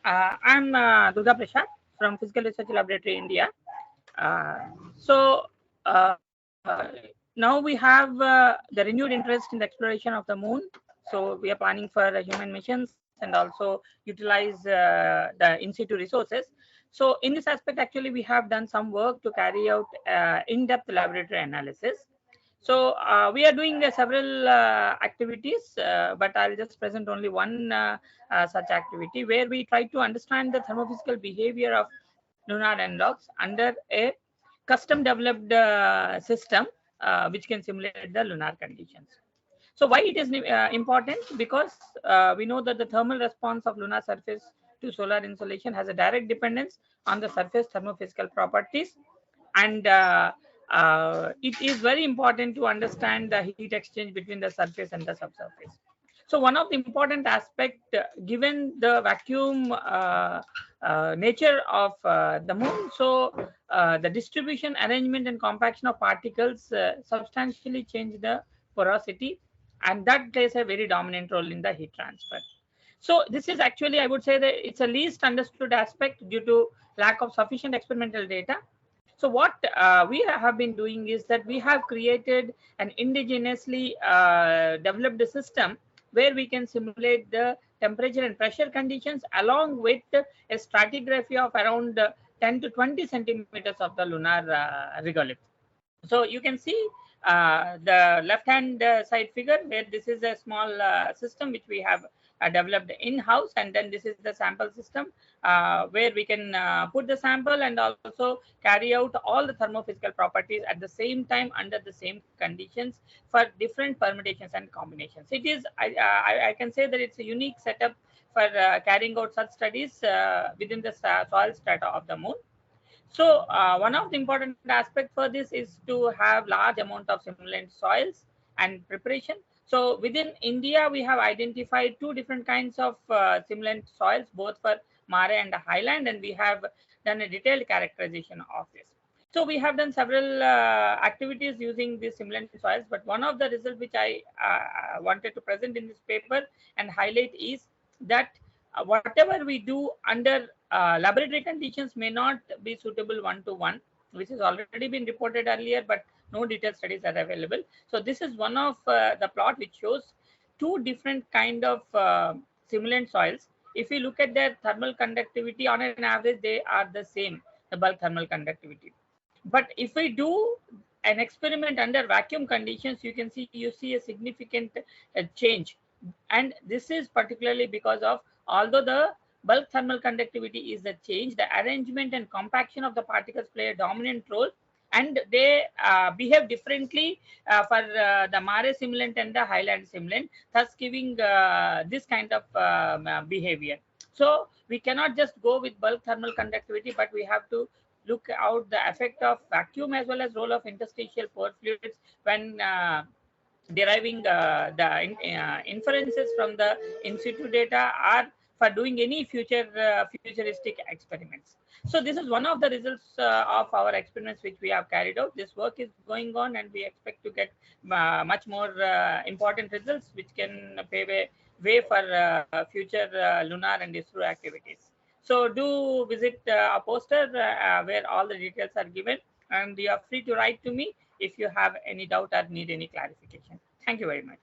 I'm Durga Prasad from Physical Research Laboratory, India. Uh, so now we have the renewed interest in the exploration of the moon. So we are planning for human missions and also utilize the in situ resources. So in this aspect, actually, we have done some work to carry out in-depth laboratory analysis. So we are doing several activities, but I'll just present only one such activity where we try to understand the thermophysical behavior of lunar analogues under a custom developed system which can simulate the lunar conditions. So why it is important? Because we know that the thermal response of lunar surface to solar insolation has a direct dependence on the surface thermophysical properties, and it is very important to understand the heat exchange between the surface and the subsurface. So one of the important aspect, given the vacuum nature of the moon, so the distribution, arrangement, and compaction of particles substantially change the porosity, and that plays a very dominant role in the heat transfer. So this is actually, I would say that it's a least understood aspect due to lack of sufficient experimental data. So what we have been doing is that we have created an indigenously developed system where we can simulate the temperature and pressure conditions along with a stratigraphy of around 10 to 20 centimeters of the lunar regolith. So you can see the left hand side figure where this is a small system which we have developed in-house, and then this is the sample system where we can put the sample and also carry out all the thermophysical properties at the same time under the same conditions for different permutations and combinations. It is, I can say that it's a unique setup for carrying out such studies within the soil strata of the moon. So one of the important aspects for this is to have large amount of simulant soils and preparation. So within India, we have identified two different kinds of simulant soils, both for Mare and Highland, and we have done a detailed characterization of this. So we have done several activities using these simulant soils, but one of the results which I wanted to present in this paper and highlight is that whatever we do under laboratory conditions may not be suitable one-to-one, which has already been reported earlier, but no detailed studies are available. So this is one of the plot which shows two different kind of simulant soils. If you look at their thermal conductivity, on an average, they are the same, the bulk thermal conductivity. But if we do an experiment under vacuum conditions, you see a significant change. And this is particularly because of, although the bulk thermal conductivity is the change, the arrangement and compaction of the particles play a dominant role, and they behave differently for the Mare simulant and the Highland simulant, thus giving this kind of behavior. So we cannot just go with bulk thermal conductivity, but we have to look out the effect of vacuum as well as role of interstitial pore fluids when deriving the inferences from the in situ data or for doing any futuristic experiments. So this is one of the results of our experiments which we have carried out. This work is going on, and we expect to get much more important results which can pave a way for future lunar and ISRO activities. So do visit our poster where all the details are given, and you are free to write to me if you have any doubt or need any clarification. Thank you very much.